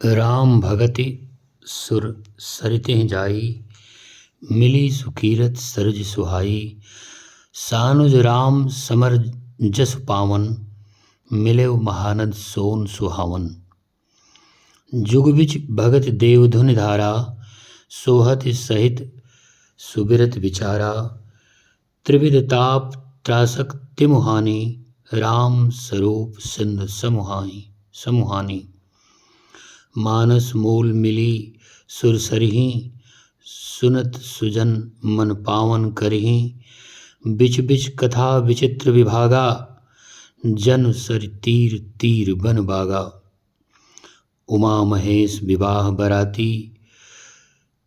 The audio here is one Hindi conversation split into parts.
राम भगति सुर सरितें जाई, मिली सुकीरत सरज सुहाई। सानुज राम समर जस पावन, मिलेव महानद सोन सुहावन। जुग बिच भगत देव धुन धारा, सोहत सहित सुबिरत विचारा। त्रिविध ताप त्रासक तिमुहानी, राम स्वरूप सिंध समुहानी। मानस मूल मिली सुर सरही, सुनत सुजन मन पावन करही। बिच बिच कथा विचित्र विभागा, जन सर तीर तीर बन बागा। उमा महेश विवाह बराती,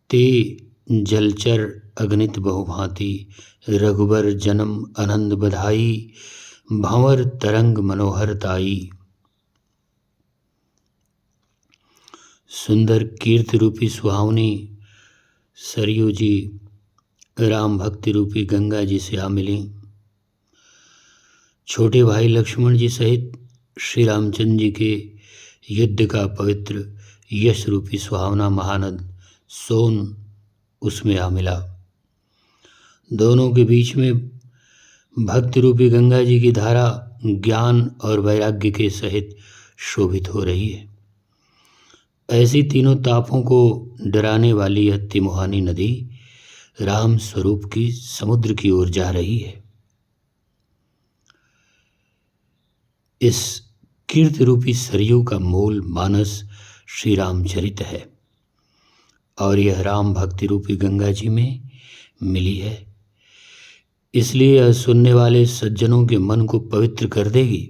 ते जलचर अगणित बहुभांति। रघुबर जन्म आनंद बधाई, भंवर तरंग मनोहर ताई। सुंदर कीर्ति रूपी सुहावनी सरयू जी राम भक्ति रूपी गंगा जी से आ मिली। छोटे भाई लक्ष्मण जी सहित श्री रामचंद्र जी के युद्ध का पवित्र यश रूपी सुहावना महानद सोन उसमें आ मिला। दोनों के बीच में भक्ति रूपी गंगा जी की धारा ज्ञान और वैराग्य के सहित शोभित हो रही है। ऐसी तीनों तापों को डराने वाली यह तिमुहानी नदी राम स्वरूप की समुद्र की ओर जा रही है। इस कीर्ति रूपी सरयू का मूल मानस श्री रामचरित है और यह राम भक्ति रूपी गंगा जी में मिली है। इसलिए यह सुनने वाले सज्जनों के मन को पवित्र कर देगी।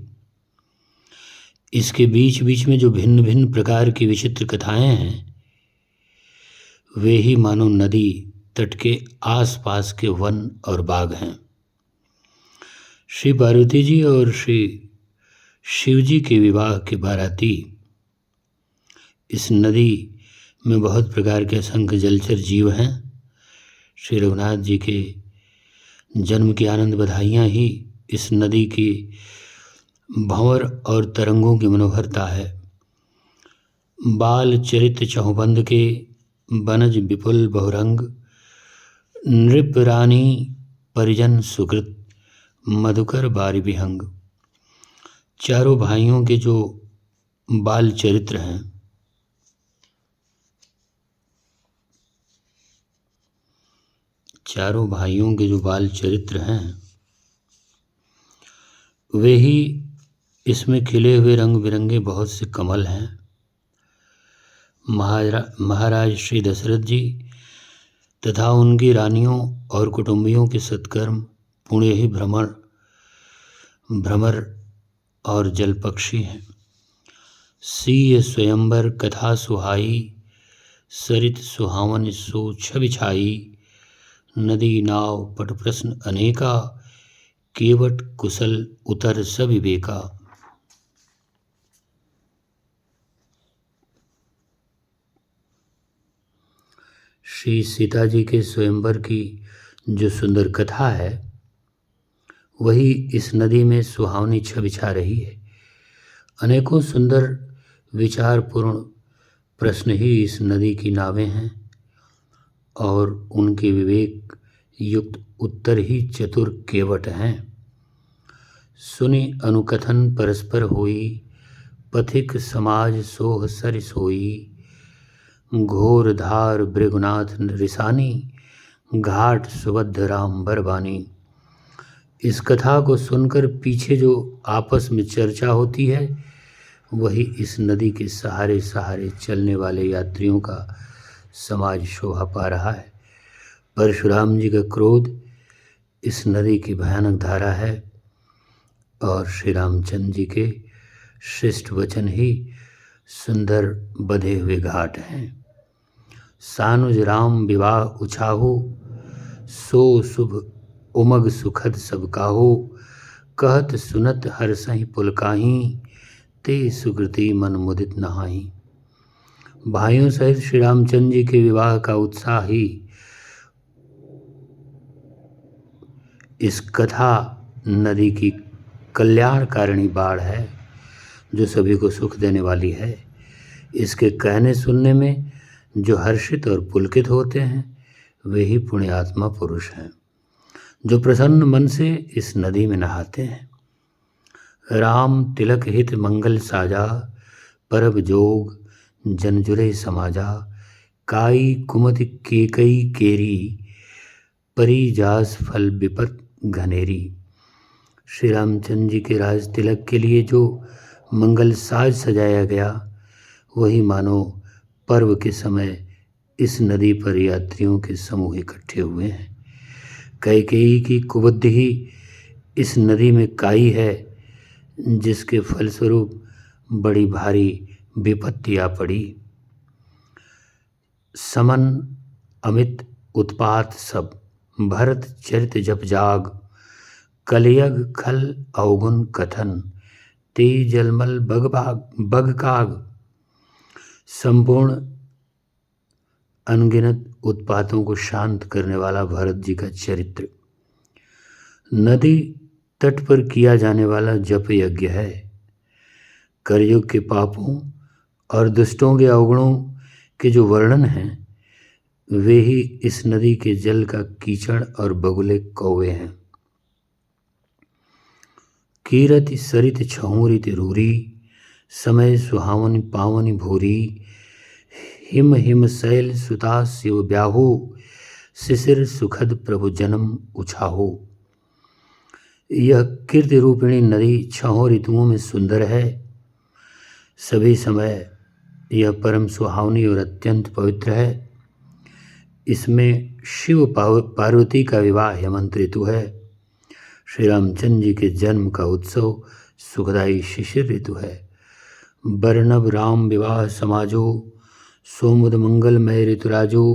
इसके बीच बीच में जो भिन्न भिन्न प्रकार की विचित्र कथाएं हैं, वे ही मानो नदी तट के आसपास के वन और बाग हैं। श्री पार्वती जी और श्री शिव जी के विवाह के बाराती इस नदी में बहुत प्रकार के असंख्य जलचर जीव हैं। श्री रघुनाथ जी के जन्म की आनंद बधाइयाँ ही इस नदी की भंवर और तरंगों की मनोहरता है। बाल चरित चहुबंद के बनज विपुल बहुरंग, नृप रानी परिजन सुकृत, मधुकर बारी विहंग। चारों भाइयों के जो बाल चरित्र हैं, चारों भाइयों के जो बाल चरित्र हैं, वे ही इसमें खिले हुए रंग बिरंगे बहुत से कमल हैं। महाराज श्री दशरथ जी तथा उनकी रानियों और कुटुंबियों के सत्कर्म, पुण्य ही भ्रमर और जलपक्षी हैं। सीय स्वयंवर कथा सुहाई, सरित सुहावन सो छवि छाई। नदी नाव पट प्रश्न अनेका, केवट कुशल उतर सविवेका। श्री सीता जी के स्वयंवर की जो सुंदर कथा है, वही इस नदी में सुहावनी छवि छा रही है। अनेकों सुंदर विचारपूर्ण प्रश्न ही इस नदी की नावें हैं और उनके विवेक युक्त उत्तर ही चतुर केवट हैं। सुनि अनुकथन परस्पर होई, पथिक समाज सोह सरि सोई। घोर धार भृगुनाथ रिसानी, घाट सुबद्ध राम बरबानी। इस कथा को सुनकर पीछे जो आपस में चर्चा होती है, वही इस नदी के सहारे सहारे चलने वाले यात्रियों का समाज शोभा पा रहा है। परशुराम जी का क्रोध इस नदी की भयानक धारा है और श्री रामचंद्र जी के श्रेष्ठ वचन ही सुंदर बधे हुए घाट हैं। सानुज राम विवाह उछाहू, सो शुभ उमग सुखद सब काहू। कहत सुनत हरसहि पुलकाहीं, ते सुकृति मन मुदित नहाई। भाइयों सहित श्री रामचंद्र जी के विवाह का उत्साह ही इस कथा नदी की कल्याणकारिणी बाढ़ है, जो सभी को सुख देने वाली है। इसके कहने सुनने में जो हर्षित और पुलकित होते हैं वे ही पुण्यात्मा पुरुष हैं, जो प्रसन्न मन से इस नदी में नहाते हैं। राम तिलक हित मंगल साजा, परब जोग जनजुरे समाजा। काई कुमति केकई केरी, परी जास फल विपत घनेरी। श्री रामचंद्र जी के राज तिलक के लिए जो मंगल साज सजाया गया वही मानो पर्व के समय इस नदी पर यात्रियों के समूह इकट्ठे हुए हैं। कैकेयी की कुबुद्धि ही इस नदी में काई है, जिसके फलस्वरूप बड़ी भारी विपत्ति आ पड़ी। समन अमित उत्पात सब, भरत चरित जप जाग। कलियग खल अवगुण कथन, ते जलमल बगकाग। संपूर्ण अनगिनत उत्पातों को शांत करने वाला भरत जी का चरित्र नदी तट पर किया जाने वाला जप यज्ञ है। कलयुग के पापों और दुष्टों के अवगुणों के जो वर्णन हैं वे ही इस नदी के जल का कीचड़ और बगुले कौवे हैं। कीरति सरित छहुरित रूरी, समय सुहावनी पावनी भूरी। हिम हिम शैल सुता शिव ब्याहु, शिशिर सुखद प्रभु जन्म उछाहु। यह कीर्ति रूपिणी नदी छहों ऋतुओं में सुंदर है। सभी समय यह परम सुहावनी और अत्यंत पवित्र है। इसमें शिव पार्वती का विवाह हेमंत ऋतु है। श्री रामचंद्र जी के जन्म का उत्सव सुखदायी शिशिर ऋतु है। बरनब राम विवाह समाजो, सोमुद मंगलमय ऋतुराजो।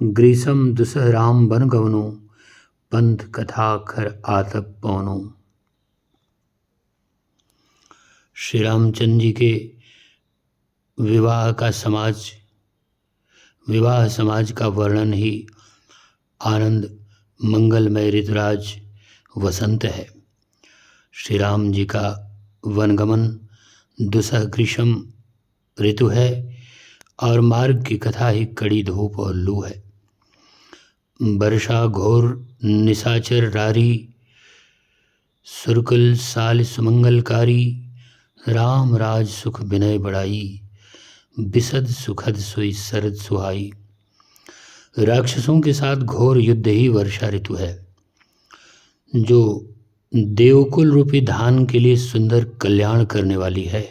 ग्रीसम दुसह राम बन गवनो, पंथ कथा खर आतप पवनो। श्री रामचंद्र जी के विवाह समाज का वर्णन ही आनंद मंगलमय ऋतुराज वसंत है। श्री राम जी का वनगमन दुसह ग्रीष्म ऋतु है और मार्ग की कथा ही कड़ी धूप और लू है। वर्षा घोर निशाचर रारी, सुरकुल साल सुमंगलकारी। राम राज सुख विनय बढ़ाई, बिसद सुखद सोई शरद सुहाई। राक्षसों के साथ घोर युद्ध ही वर्षा ऋतु है, जो देवकुल रूपी धान के लिए सुंदर कल्याण करने वाली है।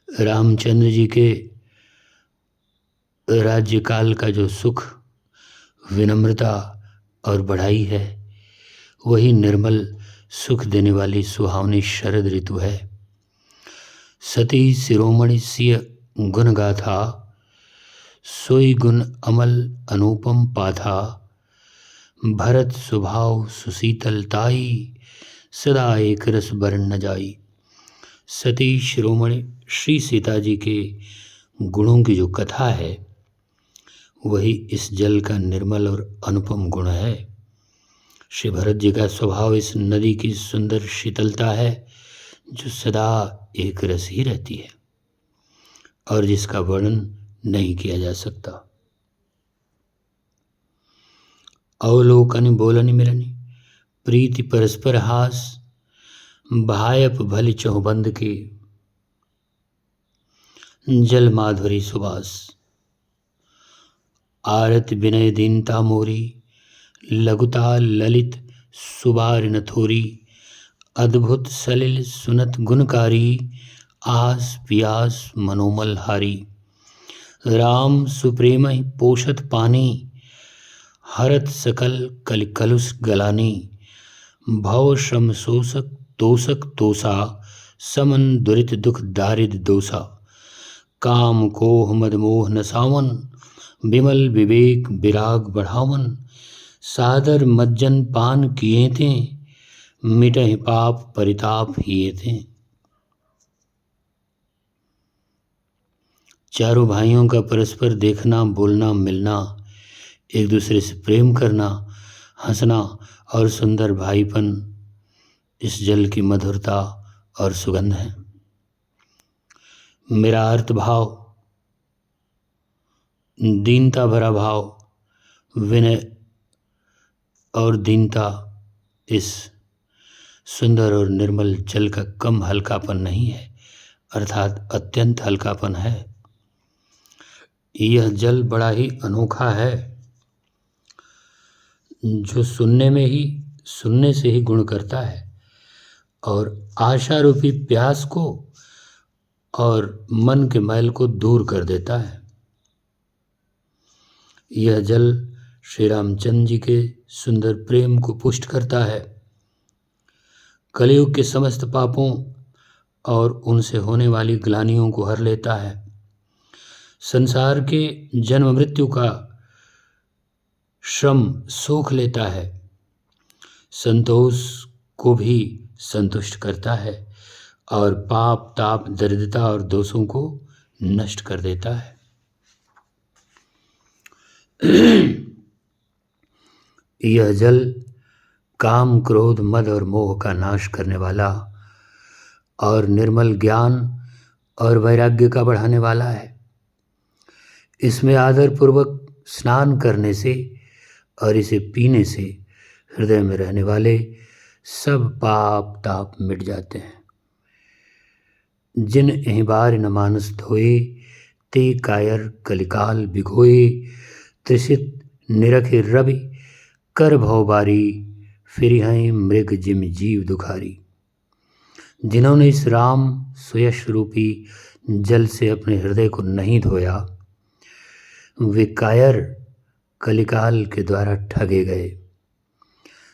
रामचंद्र जी के राज्यकाल का जो सुख, विनम्रता और बढ़ाई है वही निर्मल सुख देने वाली सुहावनी शरद ऋतु है। सती शिरोमणि सिय गुण गाथा, सोई गुण अमल अनुपम पाथा। भरत स्वभाव सुशीतलताई, सदा एक रस बरन न जाई। सती शिरोमणि श्री सीता जी के गुणों की जो कथा है वही इस जल का निर्मल और अनुपम गुण है। श्री भरत जी का स्वभाव इस नदी की सुंदर शीतलता है, जो सदा एक रस ही रहती है और जिसका वर्णन नहीं किया जा सकता। अवलोकन बोलन मिलनी, प्रीति परस्पर हास। भायप भली चहुबंद की, जल माधुरी सुबास। आरत विनय दीनता मोरी, लघुता ललित सुबारिन थोरी। अद्भुत सलिल सुनत गुणकारी, आस पियास मनोमल हारी। राम सुप्रेम पोषत पानी, हरत सकल कल कलुष गलानी। भव श्रम शोषक तोषक तोषा, समन दुरित दुख दारिद दोषा। काम कोह मद मोह नसावन, विमल विवेक विराग बढ़ावन। सादर मज्जन पान किए थे, मिटहि पाप परिताप हिए थे। चारों भाइयों का परस्पर देखना, बोलना, मिलना, एक दूसरे से प्रेम करना, हंसना और सुंदर भाईपन इस जल की मधुरता और सुगंध है। मेरा अर्थ भाव, दीनता भरा भाव, विनय और दीनता इस सुंदर और निर्मल जल का कम हल्कापन नहीं है, अर्थात अत्यंत हल्कापन है। यह जल बड़ा ही अनोखा है, जो सुनने से ही गुण करता है और आशा रूपी प्यास को और मन के मैल को दूर कर देता है। यह जल श्री रामचंद्र जी के सुंदर प्रेम को पुष्ट करता है, कलयुग के समस्त पापों और उनसे होने वाली ग्लानियों को हर लेता है, संसार के जन्म मृत्यु का श्रम सोख लेता है, संतोष को भी संतुष्ट करता है और पाप ताप दरिद्रता और दोषों को नष्ट कर देता है। यह जल काम क्रोध मद और मोह का नाश करने वाला और निर्मल ज्ञान और वैराग्य का बढ़ाने वाला है। इसमें आदरपूर्वक स्नान करने से और इसे पीने से हृदय में रहने वाले सब पाप ताप मिट जाते हैं। जिन एहिबार न मानस धोए, ते कायर कलिकाल भिगोए, त्रिषित निरखे रवि कर भवबारी, फिर हैं मृग जिम जीव दुखारी। जिन्होंने इस राम सुयश रूपी जल से अपने हृदय को नहीं धोया, वे कायर कलिकाल के द्वारा ठगे गए।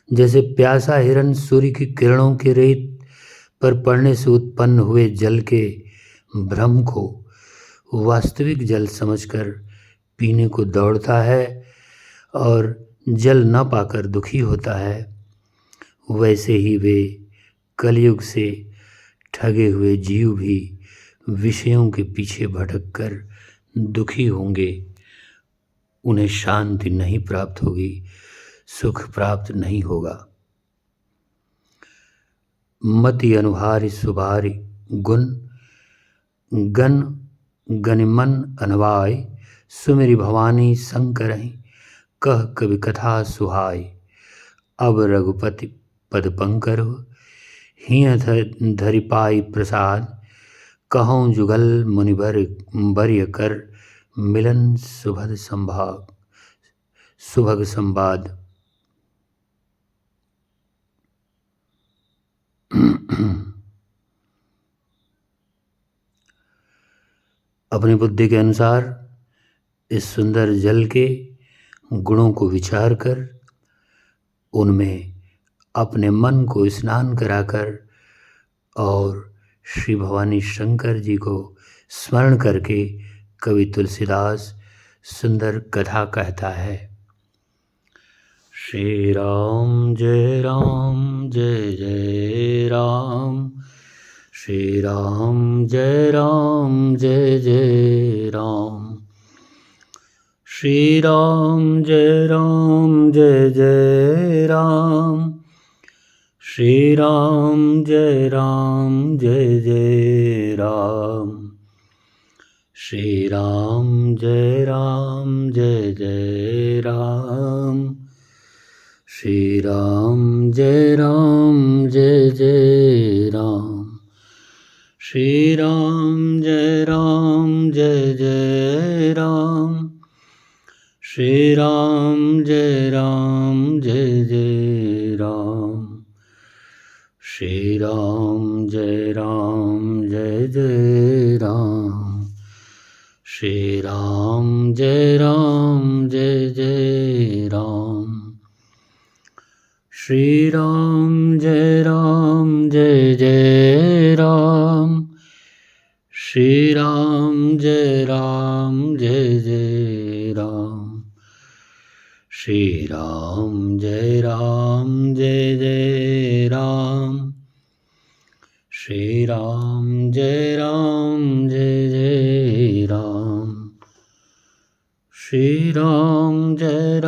जैसे प्यासा हिरन सूर्य की किरणों के रेत पर पड़ने से उत्पन्न हुए जल के भ्रम को वास्तविक जल समझकर पीने को दौड़ता है और जल न पाकर दुखी होता है, वैसे ही वे कलयुग से ठगे हुए जीव भी विषयों के पीछे भटक कर दुखी होंगे। उन्हें शांति नहीं प्राप्त होगी, सुख प्राप्त नहीं होगा। मति अनुहारि सुभारि गुण, गन गनिमन अनवाय, सुमिरि भवानी शंकरहि, कह कवि कथा सुहाय। अब रघुपति पद पंकरु, हिय धरि पाई प्रसाद, कहूँ जुगल मुनिवर बर्य कर, मिलन सुभग संवाद। अपनी बुद्धि के अनुसार इस सुंदर जल के गुणों को विचार कर उनमें अपने मन को स्नान कराकर और श्री भवानी शंकर जी को स्मरण करके कवि तुलसीदास सुंदर कथा कहता है। श्री राम जय जय राम, श्री राम जय जय राम, श्री राम जय जय राम, श्री राम जय जय राम, श्री राम जय जय राम, श्री राम जय जय राम, श्री राम जय जय राम, श्री राम जय जय राम, श्री राम जय जय राम, श्री राम जय जय राम, श्री राम जय जय राम, श्री राम जय जय राम, श्री राम जय जय राम, श्री राम जय जय राम, श्री राम जय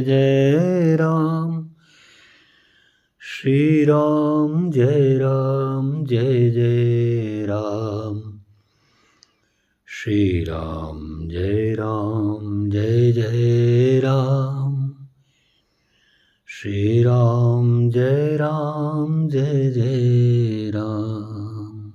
जय राम, श्री राम जय जय राम, श्री राम जय जय राम, श्री राम जय जय